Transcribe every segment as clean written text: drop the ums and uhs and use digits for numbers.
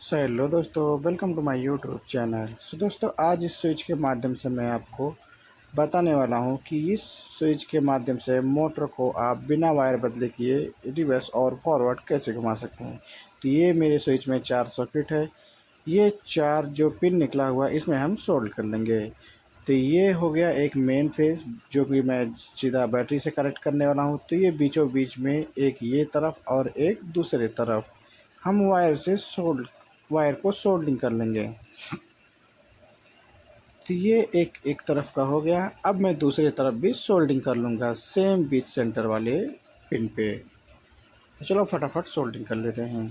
सो hello दोस्तों, welcome to my YouTube channel. So दोस्तों, आज इस स्विच के माध्यम से मैं आपको बताने वाला हूं कि इस स्विच के माध्यम से मोटर को आप बिना वायर बदले किए रिवर्स और फॉरवर्ड कैसे घुमा सकते हैं। तो ये मेरे स्विच में 4 सॉकेट है। ये 4 जो पिन निकला हुआ है इसमें हम सोल्ड कर लेंगे। तो ये हो गया एक मेन फेज जो कि मैं सीधा बैटरी से कनेक्ट करने वाला हूँ। तो ये बीचों बीच में एक ये तरफ और एक दूसरे तरफ हम वायर को सोल्डिंग कर लेंगे। तो ये एक एक तरफ का हो गया। अब मैं दूसरी तरफ भी सोल्डिंग कर लूँगा सेम बीच सेंटर वाले पिन पे। तो चलो फटाफट सोल्डिंग कर लेते हैं।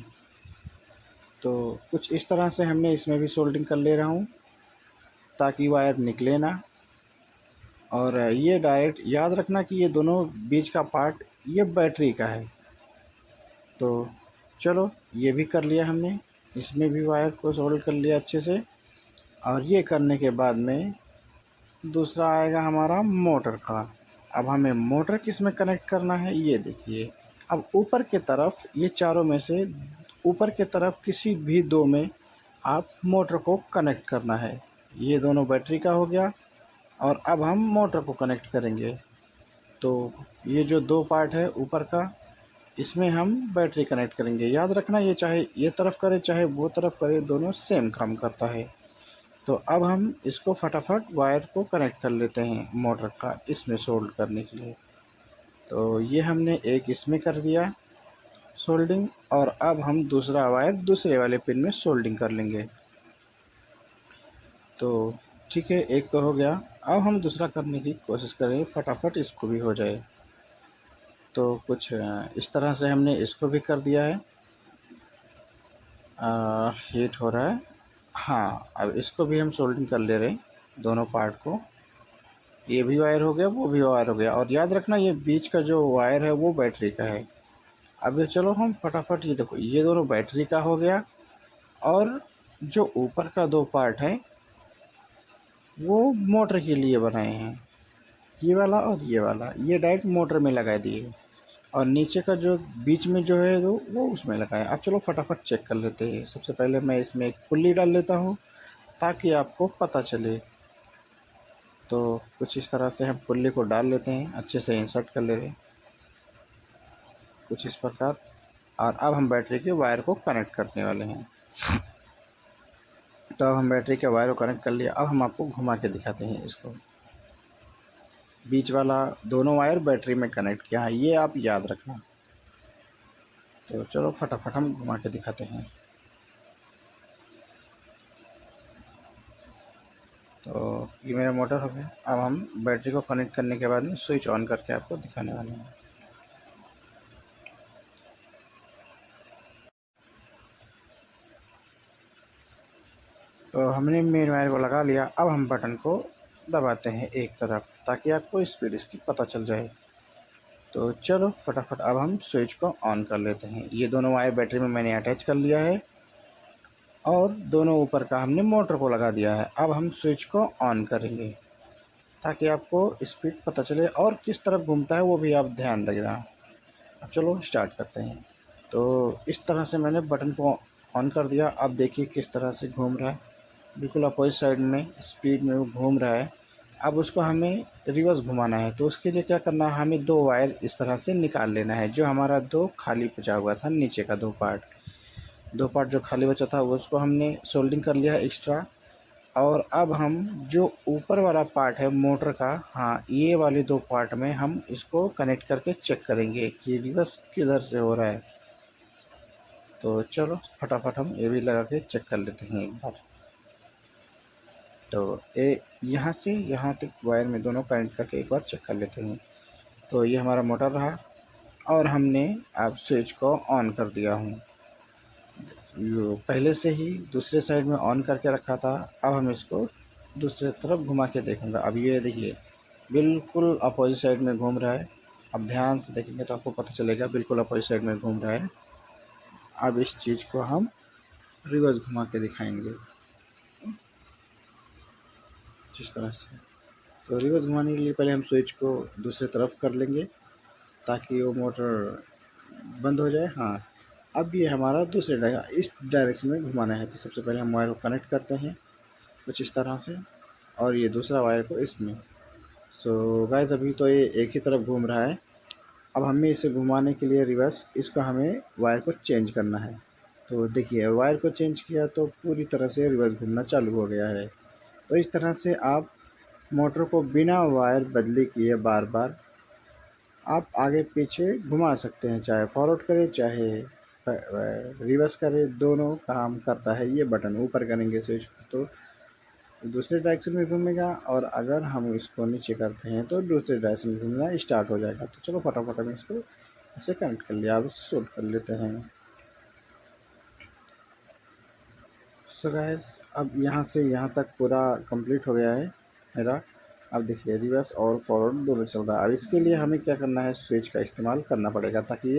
तो कुछ इस तरह से हमने इसमें भी सोल्डिंग कर ले रहा हूँ ताकि वायर निकले ना। और ये डायरेक्ट याद रखना कि ये दोनों बीच का पार्ट ये बैटरी का है। तो चलो ये भी कर लिया हमने, इसमें भी वायर को सोल्ड कर लिया अच्छे से। और ये करने के बाद में दूसरा आएगा हमारा मोटर का। अब हमें मोटर किस में कनेक्ट करना है ये देखिए। अब ऊपर के तरफ ये चारों में से ऊपर के तरफ किसी भी दो में आप मोटर को कनेक्ट करना है। ये दोनों बैटरी का हो गया और अब हम मोटर को कनेक्ट करेंगे। तो ये जो दो पार्ट है ऊपर का इसमें हम बैटरी कनेक्ट करेंगे। याद रखना ये चाहे ये तरफ करे चाहे वो तरफ करे दोनों सेम काम करता है। तो अब हम इसको फटाफट वायर को कनेक्ट कर लेते हैं मोटर का इसमें सोल्ड करने के लिए। तो ये हमने एक इसमें कर दिया सोल्डिंग और अब हम दूसरा वायर दूसरे वाले पिन में सोल्डिंग कर लेंगे। तो ठीक है, एक तो हो गया। अब हम दूसरा करने की कोशिश करें फटाफट इसको भी हो जाए। तो कुछ इस तरह से हमने इसको भी कर दिया है। हीट हो रहा है। हाँ, अब इसको भी हम सोल्डिंग कर ले रहे हैं दोनों पार्ट को। ये भी वायर हो गया, वो भी वायर हो गया। और याद रखना ये बीच का जो वायर है वो बैटरी का है। अब ये चलो हम फटाफट ये देखो ये दोनों बैटरी का हो गया। और जो ऊपर का दो पार्ट है वो मोटर के लिए बनाए हैं। ये वाला और ये वाला ये डायरेक्ट मोटर में लगा दिए। और नीचे का जो बीच में जो है वो उसमें लगाए। अब चलो फटाफट चेक कर लेते हैं। सबसे पहले मैं इसमें एक पुल्ली डाल लेता हूँ ताकि आपको पता चले। तो कुछ इस तरह से हम पुल्ली को डाल लेते हैं, अच्छे से इंसर्ट कर ले रहे हैं कुछ इस प्रकार। और अब हम बैटरी के वायर को कनेक्ट करने वाले हैं। तो अब हम बैटरी के वायर को कनेक्ट कर लिया। अब हम आपको घुमा के दिखाते हैं इसको। बीच वाला दोनों वायर बैटरी में कनेक्ट किया है, ये आप याद रखना। तो चलो फटाफट हम घुमा के दिखाते हैं। तो ये मेरा मोटर हो गया। अब हम बैटरी को कनेक्ट करने के बाद में स्विच ऑन करके आपको दिखाने वाले हैं। तो हमने मेन वायर को लगा लिया। अब हम बटन को दबाते हैं एक तरफ ताकि आपको स्पीड इसकी पता चल जाए। तो चलो फटाफट अब हम स्विच को ऑन कर लेते हैं। ये दोनों वायर बैटरी में मैंने अटैच कर लिया है और दोनों ऊपर का हमने मोटर को लगा दिया है। अब हम स्विच को ऑन करेंगे ताकि आपको स्पीड पता चले और किस तरफ घूमता है वो भी आप ध्यान रखना। अब चलो स्टार्ट करते हैं। तो इस तरह से मैंने बटन को ऑन कर दिया। अब देखिए किस तरह से घूम रहा है, बिल्कुल अपोजिट साइड में स्पीड में वो घूम रहा है। अब उसको हमें रिवर्स घुमाना है। तो उसके लिए क्या करना है, हमें दो वायर इस तरह से निकाल लेना है। जो हमारा दो खाली बचा हुआ था नीचे का दो पार्ट जो खाली बचा था वो उसको हमने सोल्डिंग कर लिया है एक्स्ट्रा। और अब हम जो ऊपर वाला पार्ट है मोटर का, हाँ ये वाले दो पार्ट में हम इसको कनेक्ट करके चेक करेंगे कि रिवर्स किधर से हो रहा है। तो चलो फटाफट हम ये भी लगा के चेक कर लेते हैं एक बार। तो ये यहाँ से यहाँ तक वायर में दोनों कनेक्ट करके एक बार चेक कर लेते हैं। तो ये हमारा मोटर रहा और हमने अब स्विच को ऑन कर दिया हूँ। यो पहले से ही दूसरे साइड में ऑन करके रखा था। अब हम इसको दूसरे तरफ घुमा के देखूँगा। अब ये देखिए बिल्कुल अपोजिट साइड में घूम रहा है। अब ध्यान से देखेंगे तो आपको पता चलेगा बिल्कुल अपोजिट साइड में घूम रहा है। अब इस चीज़ को हम रिवर्स घुमा के दिखाएंगे जिस तरह से। तो रिवर्स घुमाने के लिए पहले हम स्विच को दूसरी तरफ कर लेंगे ताकि वो मोटर बंद हो जाए। हाँ, अब ये हमारा दूसरे इस डायरेक्शन में घुमाना है। तो सबसे पहले हम वायर को कनेक्ट करते हैं कुछ इस तरह से, और ये दूसरा वायर को इसमें। सो गाइस अभी तो ये एक ही तरफ घूम रहा है। अब हमें इसे घुमाने के लिए रिवर्स इसको हमें वायर को चेंज करना है। तो देखिए वायर को चेंज किया तो पूरी तरह से रिवर्स घूमना चालू हो गया है। तो इस तरह से आप मोटर को बिना वायर बदले किए बार बार आप आगे पीछे घुमा सकते हैं, चाहे फॉरवर्ड करें चाहे रिवर्स करें, दोनों काम करता है ये बटन। ऊपर करेंगे स्विच तो दूसरे डायरेक्शन में घूमेगा, और अगर हम इसको नीचे करते हैं तो दूसरे डायरेक्शन में घूमना स्टार्ट हो जाएगा। तो चलो फटाफट हम इसको ऐसे कनेक्ट कर लिया, अब शूट कर लेते हैं। सो गाइस अब यहाँ से यहाँ तक पूरा कंप्लीट हो गया है मेरा। अब देखिए रिवर्स और फॉरवर्ड दोनों चल रहा है। अब इसके लिए हमें क्या करना है, स्विच का इस्तेमाल करना पड़ेगा, ताकि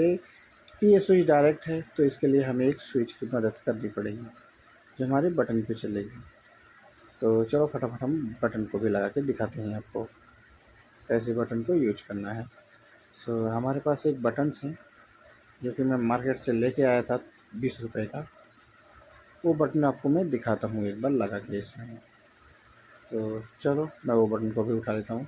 ये स्विच डायरेक्ट है तो इसके लिए हमें एक स्विच की मदद करनी पड़ेगी जो हमारे बटन पे चलेगी। तो चलो फटाफट हम बटन को भी लगा के दिखाते हैं आपको कैसे बटन को यूज करना है। सो हमारे पास एक बटन्स है जो कि मैं मार्केट से लेके आया था 20 रुपये का। वो बटन आपको मैं दिखाता हूँ एक बार लगा के इसमें। तो चलो मैं वो बटन को भी उठा लेता हूँ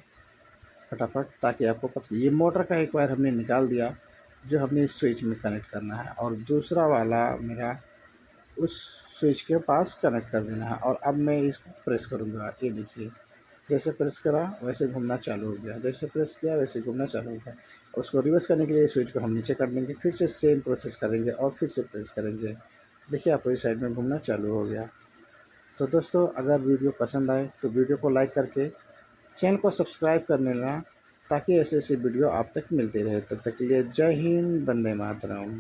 फटाफट, ताकि आपको पता। ये मोटर का एक वायर हमने निकाल दिया जो हमने इस स्विच में कनेक्ट करना है, और दूसरा वाला मेरा उस स्विच के पास कनेक्ट कर देना है। और अब मैं इसको प्रेस करूँगा, ये देखिए जैसे प्रेस करा वैसे घूमना चालू हो गया, जैसे प्रेस किया वैसे घूमना चालू हो गया। उसको रिवर्स करने के लिए स्विच को हम नीचे कर देंगे, फिर से सेम प्रोसेस करेंगे और फिर से प्रेस करेंगे। देखिए आपको इस साइड में घूमना चालू हो गया। तो दोस्तों अगर वीडियो पसंद आए तो वीडियो को लाइक करके चैनल को सब्सक्राइब कर लेना, ताकि ऐसे ऐसे वीडियो आप तक मिलते रहे। तब तक के लिए जय हिंद, वंदे मातरम।